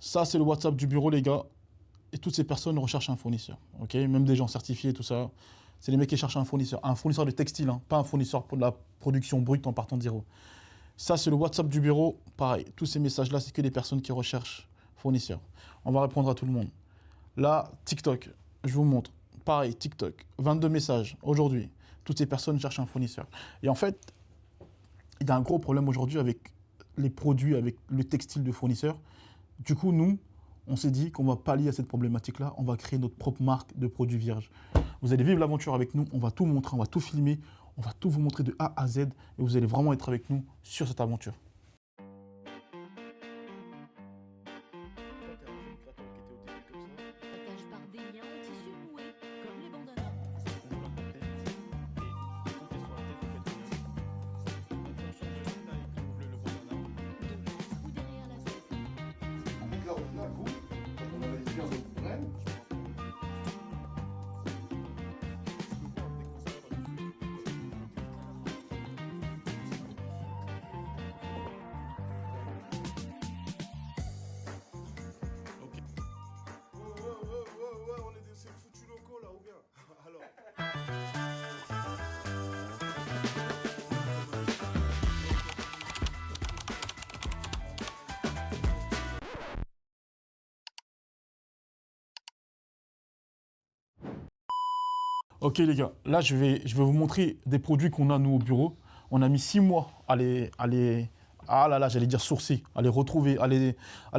Ça, c'est le WhatsApp du bureau, les gars. Et toutes ces personnes recherchent un fournisseur. Ok, même des gens certifiés, tout ça. C'est les mecs qui cherchent un fournisseur de textile, hein, pas un fournisseur pour de la production brute en partant de zéro. Ça, c'est le WhatsApp du bureau. Pareil, tous ces messages-là, c'est que des personnes qui recherchent fournisseurs. On va répondre à tout le monde. Là, TikTok, je vous montre. Pareil, TikTok, 22 messages aujourd'hui. Toutes ces personnes cherchent un fournisseur. Et en fait, il y a un gros problème aujourd'hui avec les produits, avec le textile de fournisseurs. Du coup, nous, on s'est dit qu'on va pallier à cette problématique-là. On va créer notre propre marque de produits vierges. Vous allez vivre l'aventure avec nous. On va tout montrer, on va tout filmer. On va tout vous montrer de A à Z. Et vous allez vraiment être avec nous sur cette aventure. Partage par des liens au tissu noué, comme les bandanas. Devant ou derrière la tête. En fait, là, au final, vous, quand on analyse bien votre brand, On est des foutus locaux là, ou bien? Alors. ok les gars, là je vais vous montrer des produits qu'on a nous au bureau. On a mis 6 mois ah là là, j'allais dire sourcer, à les retrouver, à les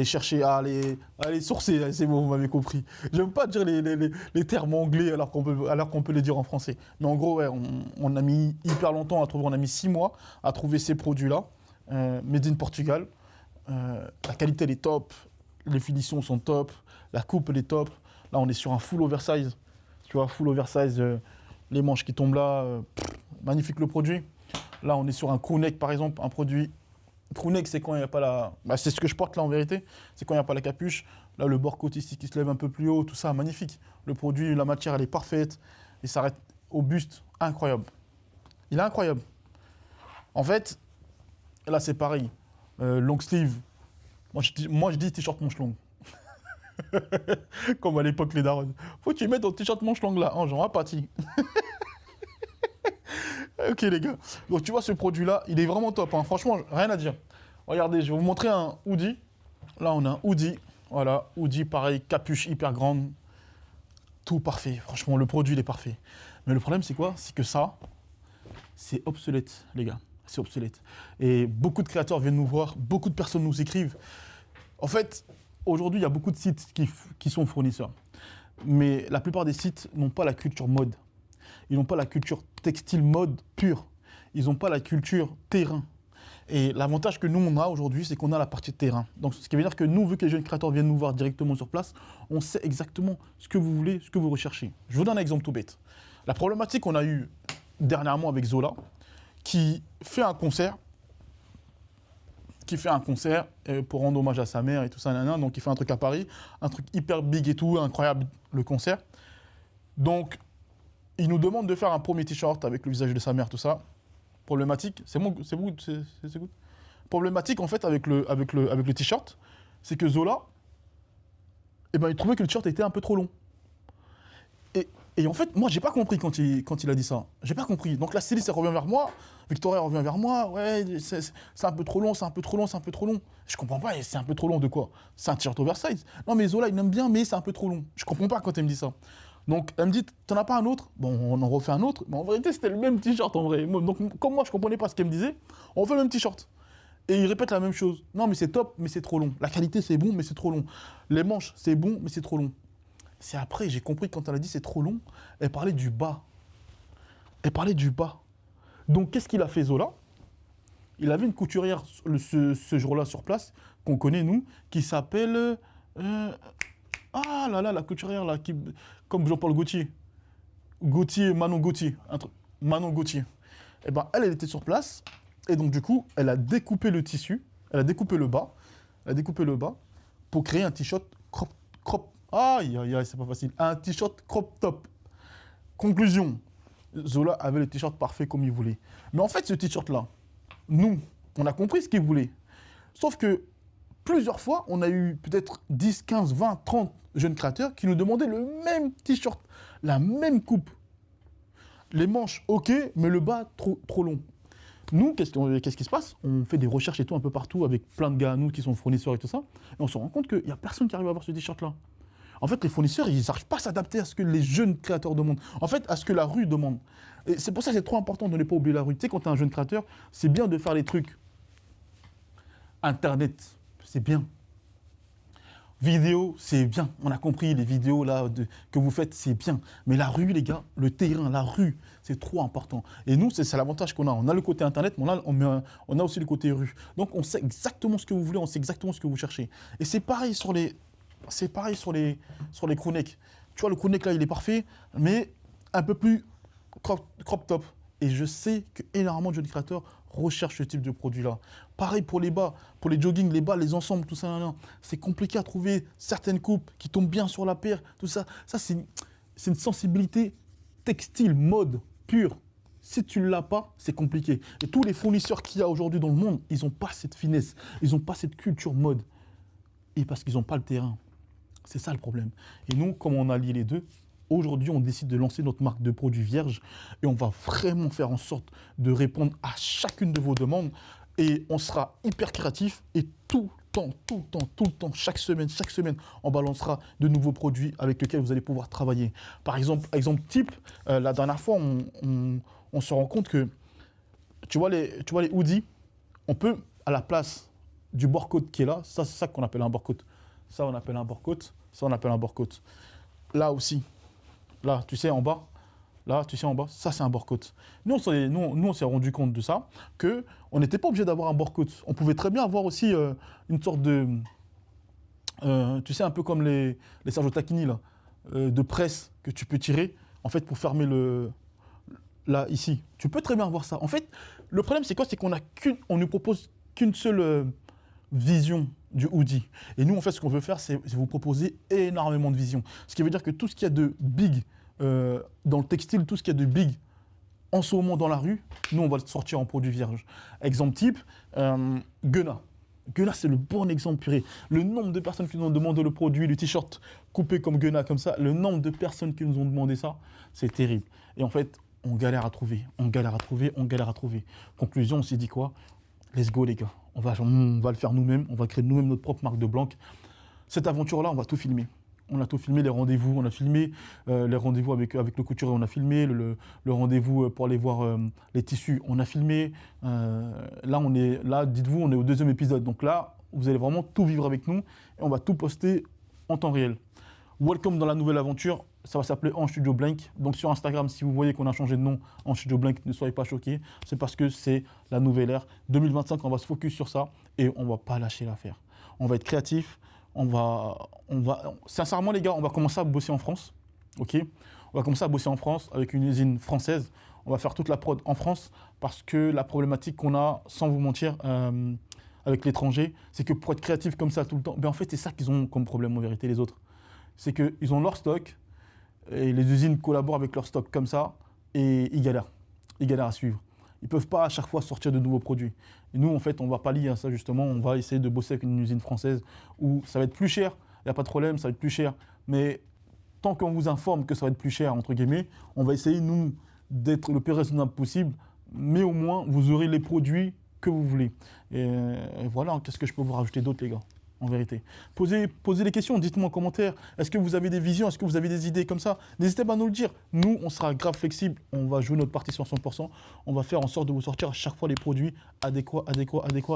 chercher, à les sourcer, c'est bon, vous m'avez compris. J'aime pas dire les termes anglais alors qu'on peut les dire en français. Mais en gros, ouais, on a mis hyper longtemps à trouver, on a mis 6 mois à trouver ces produits-là, made in Portugal. La qualité elle est top, les finitions sont top, la coupe elle est top. Là on est sur un full oversize. Tu vois, full oversize, les manches qui tombent là, magnifique le produit. Là, on est sur un crewneck par exemple, un produit. Crewneck, c'est quand il n'y a pas la. Bah, c'est ce que je porte là en vérité, c'est quand il n'y a pas la capuche. Là, le bord côté ici qui se lève un peu plus haut, tout ça, magnifique. Le produit, la matière, elle est parfaite. Il s'arrête au buste, incroyable. Il est incroyable. En fait, là, c'est pareil. Long sleeve. Moi, je dis t-shirt manche longue. Comme à l'époque, les darons. Faut que tu mettes ton t-shirt manche longue là, hein, j'en apathie. Ok les gars, donc tu vois ce produit là, il est vraiment top, hein. Franchement, rien à dire. Regardez, je vais vous montrer un hoodie. Là on a un hoodie, voilà, hoodie pareil, capuche hyper grande. Tout parfait, franchement le produit il est parfait. Mais le problème c'est quoi? C'est que ça, c'est obsolète les gars, c'est obsolète. Et beaucoup de créateurs viennent nous voir, beaucoup de personnes nous écrivent. En fait, aujourd'hui il y a beaucoup de sites qui sont fournisseurs. Mais la plupart des sites n'ont pas la culture mode. Ils n'ont pas la culture textile mode pure. Ils n'ont pas la culture terrain. Et l'avantage que nous, on a aujourd'hui, c'est qu'on a la partie terrain. Donc, ce qui veut dire que nous, vu que les jeunes créateurs viennent nous voir directement sur place, on sait exactement ce que vous voulez, ce que vous recherchez. Je vous donne un exemple tout bête. La problématique qu'on a eue dernièrement avec Zola, qui fait un concert, pour rendre hommage à sa mère et tout ça, nanana. Donc il fait un truc à Paris, un truc hyper big et tout, incroyable, le concert. Donc, il nous demande de faire un premier t-shirt avec le visage de sa mère, tout ça. Problématique, c'est bon, c'est good, c'est good. Problématique en fait avec le t-shirt, c'est que Zola, eh ben, il trouvait que le t-shirt était un peu trop long. Et en fait, moi, j'ai pas compris quand il a dit ça. J'ai pas compris. Donc la styliste, elle revient vers moi, Victoria revient vers moi, ouais, c'est un peu trop long, c'est un peu trop long, c'est un peu trop long. Je comprends pas, c'est un peu trop long de quoi? C'est un t-shirt oversize. Non mais Zola, il aime bien, mais c'est un peu trop long. Je comprends pas quand elle me dit ça. Donc elle me dit, t'en as pas un autre? Bon, on en refait un autre, mais en vérité, c'était le même t-shirt en vrai. Donc comme moi, je comprenais pas ce qu'elle me disait, on fait le même t-shirt. Et il répète la même chose. Non, mais c'est top, mais c'est trop long. La qualité, c'est bon, mais c'est trop long. Les manches, c'est bon, mais c'est trop long. C'est après, j'ai compris que quand elle a dit c'est trop long, elle parlait du bas. Elle parlait du bas. Donc, qu'est-ce qu'il a fait, Zola? Il avait une couturière ce jour-là sur place, qu'on connaît, nous, qui s'appelle. Ah là là, la couturière, là, comme Jean-Paul Gaultier. Manon Gauthier. Manon Gauthier. Et ben, elle était sur place. Et donc, du coup, elle a découpé le tissu. Elle a découpé le bas. Elle a découpé le bas pour créer un t-shirt crop. Aïe, aïe, aïe, c'est pas facile. Un t-shirt crop top. Conclusion. Zola avait le t-shirt parfait comme il voulait. Mais en fait, ce t-shirt-là, nous, on a compris ce qu'il voulait. Sauf que plusieurs fois, on a eu peut-être 10, 15, 20, 30 jeunes créateurs qui nous demandaient le même t-shirt, la même coupe. Les manches, ok, mais le bas, trop long. Nous, qu'est-ce qui se passe? On fait des recherches et tout un peu partout avec plein de gars à nous qui sont fournisseurs et tout ça. Et on se rend compte qu'il n'y a personne qui arrive à avoir ce t-shirt-là. En fait, les fournisseurs, ils n'arrivent pas à s'adapter à ce que les jeunes créateurs demandent. En fait, à ce que la rue demande. Et c'est pour ça que c'est trop important de ne pas oublier la rue. Tu sais, quand tu es un jeune créateur, c'est bien de faire les trucs. Internet, c'est bien. Vidéo, c'est bien. On a compris, les vidéos là, que vous faites, c'est bien. Mais la rue, les gars, le terrain, la rue, c'est trop important. Et nous, c'est l'avantage qu'on a. On a le côté Internet, mais on a aussi le côté rue. Donc, on sait exactement ce que vous voulez, on sait exactement ce que vous cherchez. Et c'est pareil sur les crewnecks. Tu vois, le crewneck là, il est parfait, mais un peu plus crop top. Et je sais qu'énormément de jeunes créateurs recherchent ce type de produit-là. Pareil pour les bas, pour les jogging, les bas, les ensembles, tout ça, c'est compliqué à trouver certaines coupes qui tombent bien sur la paire, tout ça. Ça, c'est une sensibilité textile, mode, pure. Si tu ne l'as pas, c'est compliqué. Et tous les fournisseurs qu'il y a aujourd'hui dans le monde, ils n'ont pas cette finesse, ils n'ont pas cette culture mode. Et parce qu'ils n'ont pas le terrain. C'est ça le problème. Et nous, comme on a lié les deux, aujourd'hui, on décide de lancer notre marque de produits vierges et on va vraiment faire en sorte de répondre à chacune de vos demandes et on sera hyper créatif et tout le temps, chaque semaine, on balancera de nouveaux produits avec lesquels vous allez pouvoir travailler. Par exemple type, la dernière fois, on se rend compte que, tu vois les hoodies, on peut, à la place du bord-côte qui est là, ça c'est ça qu'on appelle un bord-côte. Ça on appelle un bord-côte, ça on appelle un bord-côte. Là aussi, là tu sais en bas, ça c'est un bord-côte. Nous on s'est rendu compte de ça, qu'on n'était pas obligé d'avoir un bord-côte. On pouvait très bien avoir aussi une sorte de, tu sais un peu comme les Sergio Tacchini là, de presse que tu peux tirer en fait pour fermer là ici. Tu peux très bien avoir ça. En fait, le problème c'est quoi? C'est qu'on ne propose qu'une seule vision du hoodie. Et nous, en fait, ce qu'on veut faire, c'est vous proposer énormément de visions. Ce qui veut dire que tout ce qu'il y a de big dans le textile, tout ce qu'il y a de big en ce moment dans la rue, nous, on va le sortir en produit vierge. Exemple type, Gunna. Gunna, c'est le bon exemple, purée. Le nombre de personnes qui nous ont demandé le produit, le t-shirt coupé comme Gunna, comme ça, le nombre de personnes qui nous ont demandé ça, c'est terrible. Et en fait, on galère à trouver. Conclusion, on s'est dit quoi? Let's go les gars, on va le faire nous-mêmes, on va créer nous-mêmes notre propre marque de blanc. Cette aventure-là, on va tout filmer. On a tout filmé, les rendez-vous, on a filmé les rendez-vous avec le couturier, on a filmé le rendez-vous pour aller voir les tissus, on a filmé. Là, dites-vous, on est au 2e épisode. Donc là, vous allez vraiment tout vivre avec nous et on va tout poster en temps réel. Welcome dans la nouvelle aventure. Ça va s'appeler En Studio Blank. Donc sur Instagram, si vous voyez qu'on a changé de nom En Studio Blank, ne soyez pas choqués. C'est parce que c'est la nouvelle ère. 2025, on va se focus sur ça et on ne va pas lâcher l'affaire. On va être créatif. Sincèrement, les gars, on va commencer à bosser en France. Ok, on va commencer à bosser en France avec une usine française. On va faire toute la prod en France parce que la problématique qu'on a, sans vous mentir, avec l'étranger, c'est que pour être créatif comme ça tout le temps, en fait, c'est ça qu'ils ont comme problème en vérité, les autres. C'est qu'ils ont leur stock. Et les usines collaborent avec leur stock comme ça et ils galèrent à suivre. Ils ne peuvent pas à chaque fois sortir de nouveaux produits. Et nous, en fait, on va pallier à ça justement. On va essayer de bosser avec une usine française où ça va être plus cher. Il n'y a pas de problème, ça va être plus cher. Mais tant qu'on vous informe que ça va être plus cher, entre guillemets, on va essayer, nous, d'être le plus raisonnable possible. Mais au moins, vous aurez les produits que vous voulez. Et voilà, qu'est-ce que je peux vous rajouter d'autre, les gars? En vérité. Posez des questions, dites-moi en commentaire. Est-ce que vous avez des visions? Est-ce que vous avez des idées comme ça? N'hésitez pas à nous le dire. Nous, on sera grave flexible. On va jouer notre partie sur 100%. On va faire en sorte de vous sortir à chaque fois les produits adéquats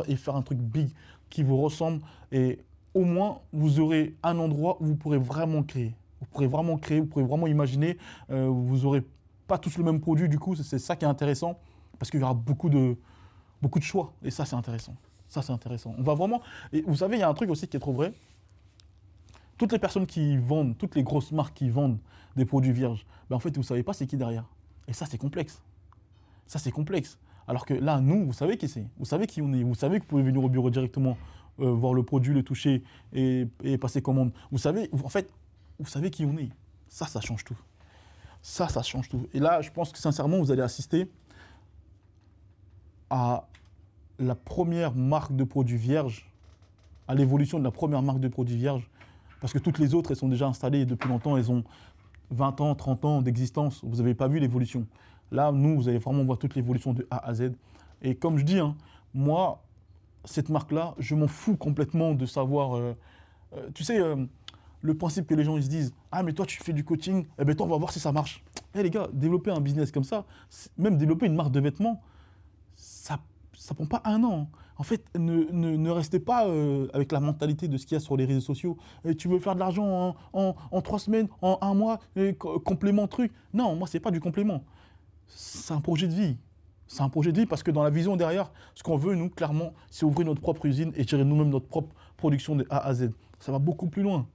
et faire un truc big qui vous ressemble. Et au moins, vous aurez un endroit où vous pourrez vraiment créer. Vous pourrez vraiment imaginer. Vous n'aurez pas tous le même produit. Du coup, c'est ça qui est intéressant parce qu'il y aura beaucoup de choix. Et ça, c'est intéressant. Ça, c'est intéressant. On va vraiment... Et vous savez, il y a un truc aussi qui est trop vrai. Toutes les personnes qui vendent, toutes les grosses marques qui vendent des produits vierges, en fait, vous ne savez pas c'est qui derrière. Et ça, c'est complexe. Alors que là, nous, vous savez qui c'est. Vous savez qui on est. Vous savez que vous pouvez venir au bureau directement, voir le produit, le toucher et passer commande. Vous savez, en fait, vous savez qui on est. Ça change tout. Ça change tout. Et là, je pense que sincèrement, vous allez assister à la première marque de produits vierges à l'évolution de la première marque de produits vierges. Parce que toutes les autres, elles sont déjà installées depuis longtemps, elles ont 20 ans, 30 ans d'existence. Vous n'avez pas vu l'évolution. Là, nous, vous allez vraiment voir toute l'évolution de A à Z. Et comme je dis, hein, moi, cette marque-là, je m'en fous complètement de savoir... tu sais, le principe que les gens ils se disent « Ah, mais toi, tu fais du coaching, eh bien, toi, on va voir si ça marche. » Eh les gars, développer un business comme ça, même développer une marque de vêtements, ça prend pas un an. En fait, ne restez pas avec la mentalité de ce qu'il y a sur les réseaux sociaux. Tu veux faire de l'argent en 3 semaines, en 1 mois, complément truc. Non, moi, c'est pas du complément. C'est un projet de vie. C'est un projet de vie parce que dans la vision derrière, ce qu'on veut, nous, clairement, c'est ouvrir notre propre usine et gérer nous-mêmes notre propre production de A à Z. Ça va beaucoup plus loin.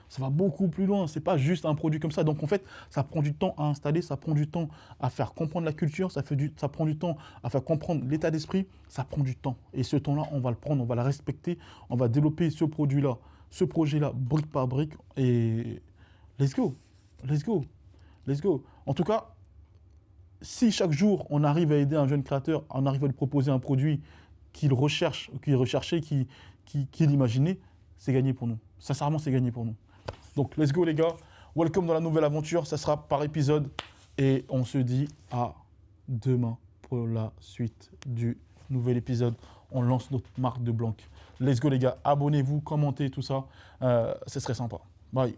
Ça va beaucoup plus loin. C'est pas juste un produit comme ça. Donc, en fait, ça prend du temps à installer, ça prend du temps à faire comprendre la culture, ça prend du temps à faire comprendre l'état d'esprit. Ça prend du temps. Et ce temps-là, on va le prendre, on va le respecter, on va développer ce produit-là, ce projet-là, brique par brique. Et let's go. Let's go. Let's go. En tout cas, si chaque jour, on arrive à aider un jeune créateur, on arrive à lui proposer un produit qu'il recherche, qu'il recherchait, qu'il imaginait, c'est gagné pour nous. Sincèrement, c'est gagné pour nous. Donc, let's go les gars. Welcome dans la nouvelle aventure. Ça sera par épisode. Et on se dit à demain pour la suite du nouvel épisode. On lance notre marque de Blanc. Let's go les gars. Abonnez-vous, commentez tout ça. Ce serait sympa. Bye.